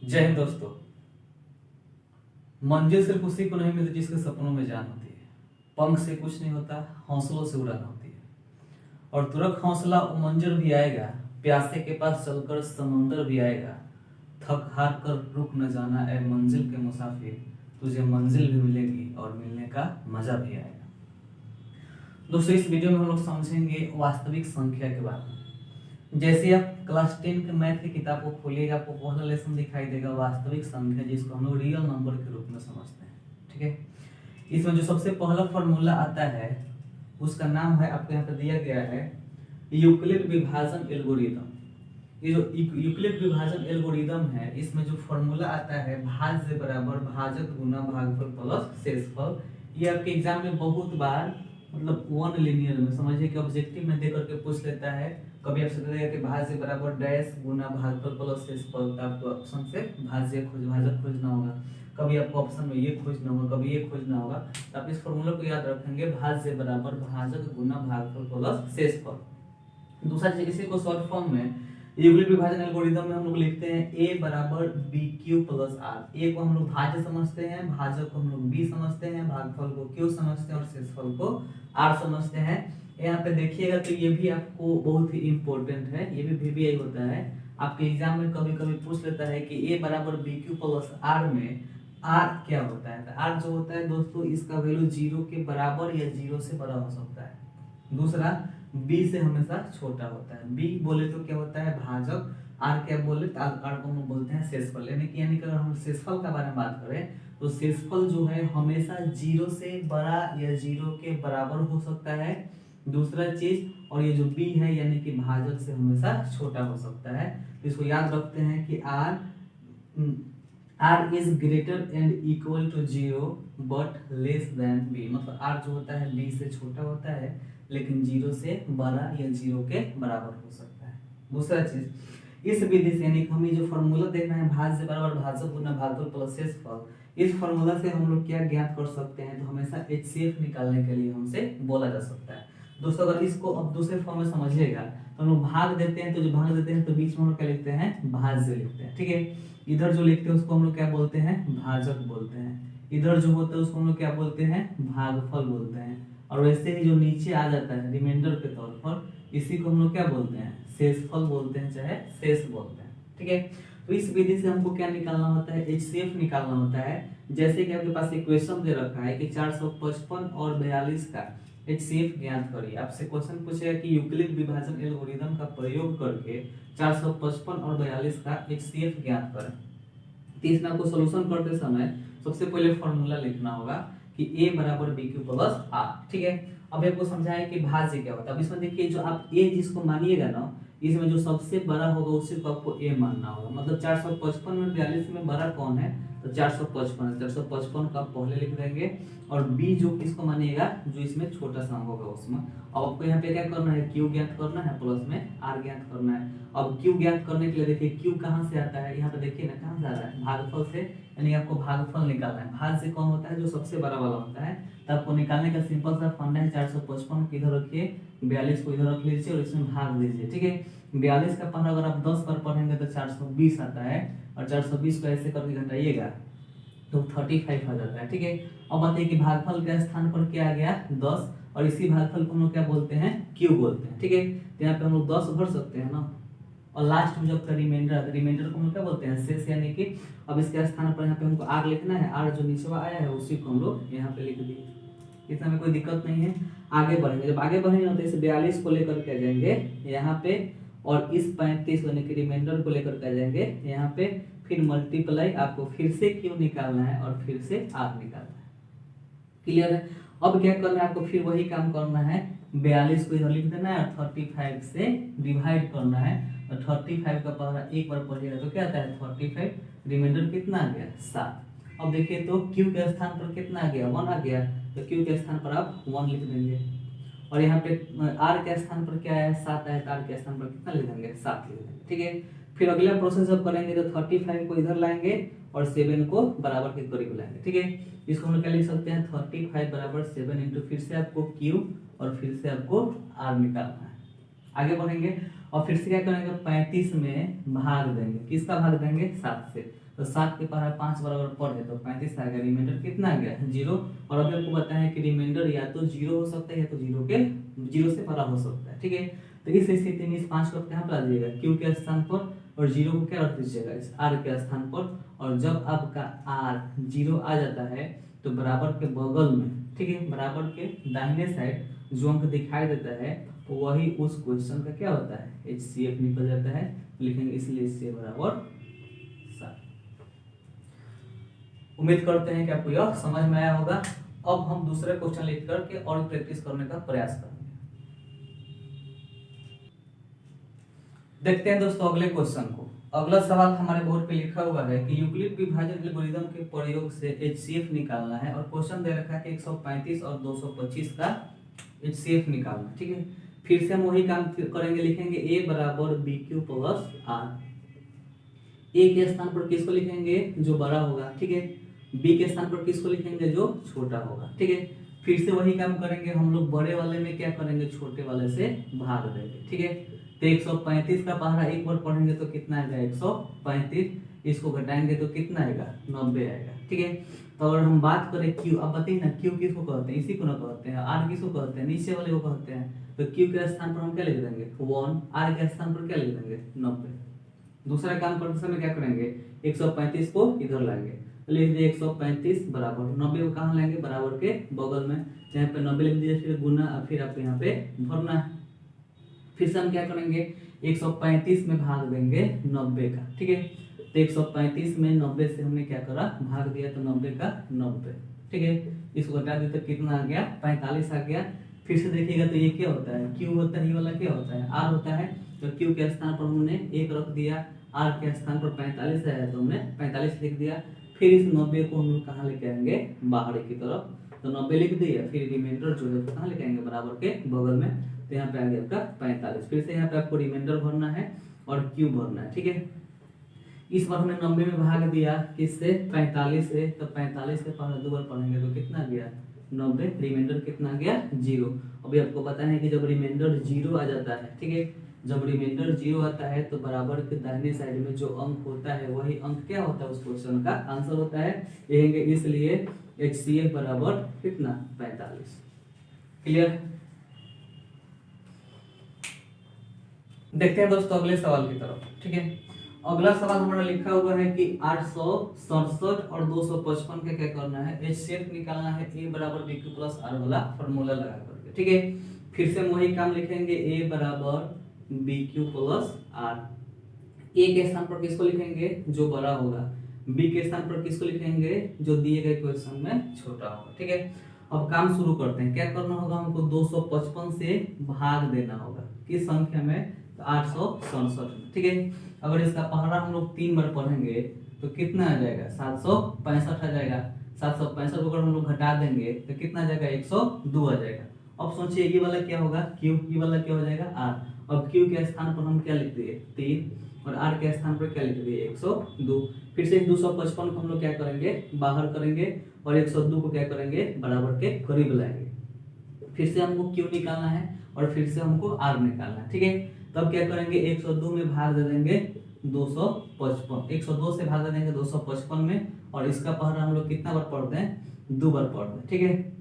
जय हिंद दोस्तों। मंजिल सिर्फ उसी को नहीं मिलती जिसके सपनों में जान होती है। पंख से कुछ नहीं होता, हौसलों से उड़ान होती है। और तुरक हौसला वो मंजिल भी आएगा, प्यासे के पास चलकर समंदर भी आएगा। थक हार कर रुक न जाना ऐ मंजिल के मुसाफिर, तुझे मंजिल भी मिलेगी और मिलने का मजा भी आएगा। दोस्तों, इस वीडियो में हम लोग समझेंगे वास्तविक संख्या के बारे में। जैसे आप क्लास 10 के मैथ की किताब को खोलिएगा, आपको पहला लेसन दिखाई देगा वास्तविक संख्या, जिसको हम लोग रियल नंबर के रूप में समझते हैं। ठीक है, इसमें जो सबसे पहला फॉर्मूला आता है उसका नाम है, आपको यहाँ पे दिया गया है, यूक्लिड विभाजन एल्गोरिदम। ये जो यूक्लिड विभाजन एल्गोरिदम है, इसमें जो फॉर्मूला आता है भाज्य बराबर भाजक गुना भागफल प्लस शेषफल। ये आपके एग्जाम में बहुत बार मतलब वन लिनियर में समझिए कि ऑब्जेक्टिव में दे करके पूछ लेता है। कभी आपसे कहेगा कि भाज्य बराबर डैश गुना भागफल प्लस शेषफल, तो आपको ऑप्शन से भाजक खोजना होगा। कभी आपको ऑप्शन में ये खोजना होगा, कभी ये खोजना होगा। तो आप इस फॉर्मूला को याद रखेंगे, भाज्य बराबर भाजक गुना भागफल प्लस शेषफल। दूसरा चीज, इसी को शॉर्ट फॉर्म में यूक्लिड विभाजन एल्गोरिदम में हम लोग लिखते हैं a बराबर बी क्यू प्लस आर। ए को हम लोग भाज्य समझते हैं, भाजक को हम लोग b समझते हैं, भागफल को q समझते हैं और शेषफल को r समझते हैं। यहाँ पे देखिएगा तो ये भी आपको बहुत ही इंपॉर्टेंट है, ये भी वीवीआई होता है। आपके एग्जाम में कभी कभी पूछ लेता है कि a बराबर बी क्यू प्लस आर में r क्या होता है। तो r जो होता है दोस्तों, इसका वैल्यू 0 के बराबर या 0 से बड़ा हो सकता है। दूसरा, b से हमेशा छोटा होता है। b बोले तो क्या होता है भाजक, r क्या बोले तो r को हम बोलते हैं शेषफल। यानी कि अगर हम शेषफल का बारे में बात करें तो शेषफल जो है हमेशा 0 से बड़ा या 0 के बराबर हो सकता है। दूसरा चीज, और ये जो b है यानी कि भाजक से हमेशा छोटा हो सकता है। तो इसको याद रखते हैं कि r is greater and equal to 0 but less than b। मतलब r जो होता है b से छोटा होता है लेकिन 0 से बड़ा या 0 के बराबर हो सकता है। दूसरा चीज, इस विधि से यानी कि हमें जो फॉर्मूला देखना है भाज्य बराबर भाजक गुना भागफल प्लस शेषफल, इस फॉर्मूला से हम लोग क्या ज्ञात कर सकते हैं, तो हमेशा एचसीएफ निकालने के लिए हमसे बोला जा सकता है। दोस्तों, अगर इसको अब दूसरे फॉर्म में समझिएगा तो हम लोग भाग देते हैं, तो जो भाग देते हैं तो बीच में हम लोग क्या लिखते हैं, भाज्य लिखते हैं। ठीक है, इधर जो लिखते हैं उसको हम लोग क्या बोलते हैं, भाजक बोलते हैं। इधर जो होता है उसको हम लोग क्या बोलते हैं, भागफल बोलते हैं। और वैसे ही जो नीचे आ जाता है रिमाइंडर के तौर पर, इसी को हम लोग क्या बोलते हैं, शेषफल बोलते हैं, चाहे शेष बोलते हैं। ठीक है, तो इस विधि से हमको क्या निकालना होता है, एचसीएफ निकालना होता है। जैसे कि आपके पास इक्वेशन दे रखा है कि 455 और 42 का एचसीएफ ज्ञात करिए। आपसे क्वेश्चन पूछेगा कि यूक्लिड विभाजन एल्गोरिदम का प्रयोग करके 455 और 42 का एचसीएफ ज्ञात करें। तो इसमें आपको सोल्यूशन करते समय सबसे पहले फॉर्मूला लिखना होगा कि a बराबर बी क्यू प्लस आर। ठीक है, अब आपको समझाया कि भाज्य क्या होता है। अब इसमें देखिए, जो आप a जिसको मानिएगा ना, इसमें जो सबसे बड़ा होगा उसी को आपको a मानना होगा। मतलब 455 में 42 में बड़ा कौन है, तो 455 का पहले लिख देंगे। और b जो किसको मानिएगा, जो इसमें छोटा सा होगा उसमें। अब आपको यहाँ पे क्या करना है, q ज्ञात करना है, प्लस में r ज्ञात करना है। अब q ज्ञात करने के लिए देखिए q कहाँ से आता है, यहाँ पे देखिए ना कहाँ से आ रहा है, भागफल से। यानी आपको भागफल निकालना है। भाज्य कौन होता है, जो सबसे बड़ा वाला होता है। तो आपको निकालने का सिंपल सा फंडा है, 455 को इधर रखिए, 42 को इधर रख लीजिए और इसमें भाग दीजिए। ठीक है, 42 का पढ़ा अगर आप 10 बार पढ़ेंगे तो 420 आता है, और 420 को ऐसे करके घटाइएगा तो 35 आ जाता है। ठीक है, अब बताइए कि भागफल के स्थान पर क्या आ गया, 10, और इसी भागफल को हम लोग क्या बोलते हैं, क्यू बोलते हैं। ठीक है, तो यहाँ पे हम लोग 10 भर सकते हैं ना, और लास्ट में जब रिमाइंडर को हम लोग क्या बोलते हैं, शेष। यानी कि अब इसके स्थान पर यहाँ पे हमको आर लिखना है, आर जो नीचे आया है उसी को हम लोग यहाँ पे लिख दिए। इतना में कोई दिक्कत नहीं है। आगे बढ़ेंगे, जब आगे बढ़ेंगे तो इस 42 को लेकर के आ जाएंगे यहाँ पे, और इस 35 यानी कि रिमाइंडर को लेकर के आ जाएंगे यहाँ पे, फिर मल्टीप्लाई, आपको फिर से क्यू निकालना है और फिर से आर निकालना है। क्लियर है। अब क्या करना है, आपको फिर वही काम करना है, 42 को इधर लिख देना है और 35 से डिवाइड करना है। और 35 का पहला एक बार पढ़िएगा तो क्या आता है 35, रिमाइंडर कितना आ गया 7। अब देखिए तो q के स्थान पर कितना आ गया, 1 आ गया, तो q के स्थान पर आप 1 लिख देंगे। और यहाँ पे r के स्थान पर क्या है, 7 है, तो r के स्थान पर कितना लिख देंगे, 7 लिख देंगे। ठीक है, फिर अगला प्रोसेस जब करेंगे तो 35 को इधर लाएंगे और 7 को बराबर के करीब लाएंगे। ठीक है, इसको हम लोग क्या लिख सकते हैं, 35 बराबर 7 इंटू फिर से आपको q और फिर से आपको r निकालना है। आगे बढ़ेंगे। और फिर से क्या करेंगे 35 में भाग देंगे, किसका भाग देंगे 7 से, तो 7 के पावर 5 बराबर पर है तो 35 आएगा, रिमाइंडर कितना आ गया 0। और अभी आपको पता है कि रिमाइंडर या तो 0 हो सकता है या तो 0 से बड़ा हो सकता है, ठीक है। तो इस स्थिति में इस 5 को यहाँ पर ला दीजिएगा Q के स्थान पर और 0 को क्या रख दीजिएगा इस R के स्थान पर। और जब आपका R 0 आ जाता है तो बराबर के बगल में, ठीक है, बराबर के दाहिने साइड जो अंक दिखाई देता है वही उस क्वेश्चन का क्या होता है HCF निकल जाता है, लिखेंगे इसलिए इससे बराबर 7। उम्मीद करते हैं कि आपको यह समझ में आया होगा। अब हम दूसरे क्वेश्चन लिख करके और प्रैक्टिस करने का प्रयास करेंगे। देखते हैं दोस्तों अगले क्वेश्चन को। अगला सवाल हमारे बोर्ड पे लिखा हुआ है कि यूक्लिड विभाजन एल्गोरिथम के प्रयोग से HCF निकालना है और क्वेश्चन दे रखा है कि 135 और 225 का HCF निकालना, ठीक है। फिर से हम वही काम करेंगे, लिखेंगे A बराबर BQ प्लस R। A के स्थान पर किसको लिखेंगे जो बड़ा होगा, ठीक है। B के स्थान पर किसको लिखेंगे जो छोटा होगा, ठीक है। फिर से वही काम करेंगे, हम लोग बड़े वाले में क्या करेंगे छोटे वाले से भाग देंगे, ठीक है। तो 135 का पहाड़ा एक बार पढ़ेंगे तो कितना आएगा 135, इसको घटाएंगे तो कितना आएगा 90 आएगा, ठीक है। तो अगर हम बात करें Q, अब बताइए ना Q किसको कहते हैं, इसी को ना कहते हैं। R किसको कहते हैं, नीचे वाले को कहते हैं। तो Q के स्थान पर हम क्या लिख देंगे 1, R के स्थान पर क्या लिख देंगे 90। दूसरा काम करते समय क्या करेंगे 135 को इधर लाएंगे, तो लिख दिए 135 बराबर 90 को कहाँ लाएंगे बराबर के बगल में, यहाँ पे 90 लिख दीजिए, फिर गुना, फिर आपको यहाँ पे भरना है। फिर से हम क्या करेंगे 135 में भाग देंगे 90 का, ठीक है। तो 135 में 90 से हमने क्या करा भाग दिया, तो 90 का 90, ठीक है। इसको घटा दिया तो कितना आ गया 45 आ गया। फिर से देखिएगा तो ये क्या होता है Q होता है, ये वाला क्या होता है R होता है। तो Q के स्थान पर हमने 1 रख दिया, R के स्थान पर 45 आया तो हमने 45 लिख दिया। फिर इस 90 को हम लोग कहाँ लेके आएंगे बाहर की तरफ, तो 90 लिख दिया। फिर रिमाइंडर जो है कहाँ लेके आएंगे बराबर के बगल में, तो यहाँ पे आ गया आपका 45। फिर से यहाँ पे आपको रिमाइंडर भरना है और Q भरना है, ठीक है। इस बार हमने 90 में भाग दिया किससे 45 से, तो 45 के पास दो बार पढ़ेंगे तो कितना गया 90, रिमाइंडर कितना गया 0। अभी आपको पता है कि जब रिमाइंडर 0 आ जाता है, ठीक है, जब रिमाइंडर 0 आता है तो बराबर के दाहिने साइड में जो अंक होता है वही अंक क्या होता है उस क्वेश्चन का आंसर होता है, लिखेंगे इसलिए HCF बराबर कितना 45। क्लियर। देखते हैं दोस्तों अगले सवाल की तरफ, ठीक है। अगला सवाल हमारा लिखा हुआ है कि 867 और 255 का क्या करना है HCF निकालना है A बराबर BQ प्लस R वाला फॉर्मूला लगा करके, ठीक है। फिर से हम वही काम लिखेंगे A बराबर BQ प्लस R। A के स्थान पर किसको लिखेंगे जो बड़ा होगा, B के स्थान पर किसको लिखेंगे जो दिए गए क्वेश्चन में छोटा होगा, ठीक है। अब काम शुरू करते हैं, क्या करना होगा हमको 255 से भाग देना होगा किस संख्या में, तो 867, ठीक है। अगर इसका पहाड़ा हम लोग 3 बार पढ़ेंगे तो कितना आ जाएगा 765 आ जाएगा। 765 को अगर हम लोग घटा देंगे तो कितना आ जाएगा 102 आ जाएगा। अब सोचिए ये वाला क्या होगा Q, ये वाला क्या हो जाएगा R। अब Q के स्थान पर हम क्या लिख दिए 3 और R के स्थान पर क्या लिख दिए 102। फिर से 255 को हम लोग क्या करेंगे बाहर करेंगे और 102 को क्या करेंगे बराबर के करीब लाएंगे। फिर से हमको Q निकालना है और फिर से हमको R निकालना है, ठीक है। तब क्या करेंगे 102 में भाग दे देंगे 255, 102 से भाग दे देंगे 255 में, और इसका पहरा हम लोग कितना बार पढ़ते हैं 2 बार पढ़ते हैं, ठीक है।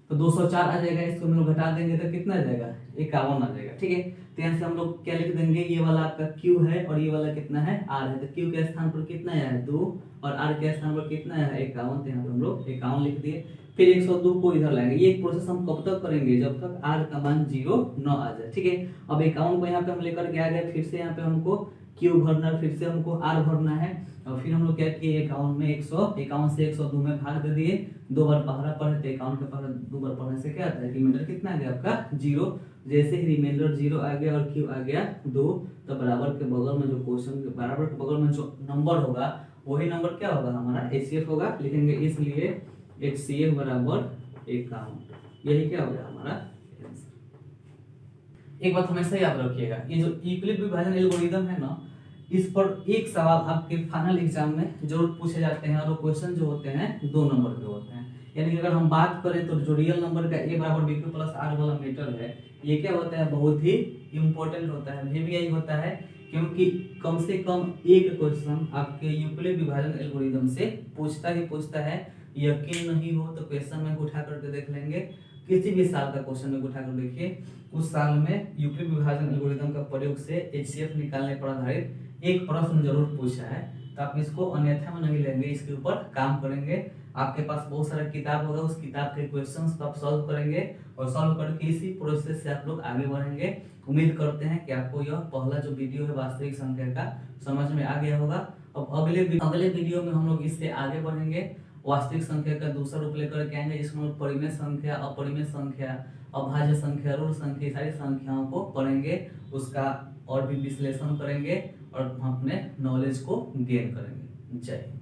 तो 204 आ जाएगा, इसको हम लोग घटा देंगे तो कितना आ जाएगा 51 आ जाएगा, ठीक है। तो यहाँ से हम लोग क्या लिख देंगे, ये वाला आपका Q है और ये वाला कितना है R है। तो Q के स्थान पर कितना आया है 2 और R के स्थान पर कितना आया है 51, तो यहाँ पे हम लोग 51 लिख दिए। फिर 102 को इधर लाएंगे। ये एक प्रोसेस हम कब तक करेंगे जब तक R का मान 0 न आ जाए, ठीक है। अब 51 को यहाँ पे हम लेकर के आ गए, फिर से यहाँ पे हमको Q भरना, फिर से हमको R भरना है और फिर हम लोग क्या किए 51 में 151 से 102 में भाग दे दिए। 2 बार पहरा पढ़े तो 51 के पहरा 2 बार पढ़ने से क्या आता है रिमाइंडर कितना आ गया आपका 0। जैसे ही रिमाइंडर 0 आ गया और Q आ गया 2, तो बराबर के बगल में जो क्वेश्चन बराबर के बगल में जो नंबर होगा वही नंबर क्या होगा हमारा HCF होगा, लिखेंगे इसलिए HCF बराबर 51। यही क्या हो गया हमारा आंसर। एक बात हमेशा याद रखिएगा, ये जो यूक्लिड विभाजन एल्गोरिथम है ना, इस पर एक सवाल आपके फाइनल एग्जाम में जरूर पूछे जाते हैं और वो क्वेश्चन जो होते हैं 2 नंबर के होते हैं। यानी कि अगर हम बात करें तो जो रियल नंबर का a बराबर bq प्लस r वाला मेथड है, ये क्या होता है, बहुत ही इंपॉर्टेंट होता है। VBI होता है क्योंकि कम से कम एक क्वेश्चन आपके यूक्लिड विभाजन एल्गोरिदम से पूछता है। यकीन नहीं हो तो क्वेश्चन में उठा करके देख लेंगे, किसी भी साल का क्वेश्चन में उठा कर देखिए, उस साल में यूक्लिड विभाजन एल्गोरिदम का प्रयोग से HCF निकालने पर आधारित एक प्रश्न जरूर पूछा है। तो आप इसको अन्यथा में नहीं लेंगे, इसके ऊपर काम करेंगे। आपके पास बहुत सारा किताब होगा, उस किताब के क्वेश्चंस को आप सॉल्व करेंगे और सॉल्व करके इसी प्रोसेस से आप लोग आगे बढ़ेंगे। उम्मीद करते हैं कि आपको यह पहला जो वीडियो है वास्तविक संख्या का समझ में आ गया होगा। अब अगले वीडियो में हम लोग इससे आगे बढ़ेंगे, वास्तविक संख्या का दूसरा रूप लेकर के आएंगे, जिसमें परिमेय संख्या, अपरिमेय संख्या, अभाज्य संख्या, ऋण संख्या, सारी संख्याओं को पढ़ेंगे, उसका और भी विश्लेषण करेंगे और हम अपने नॉलेज को गेन करेंगे। जय हिंद।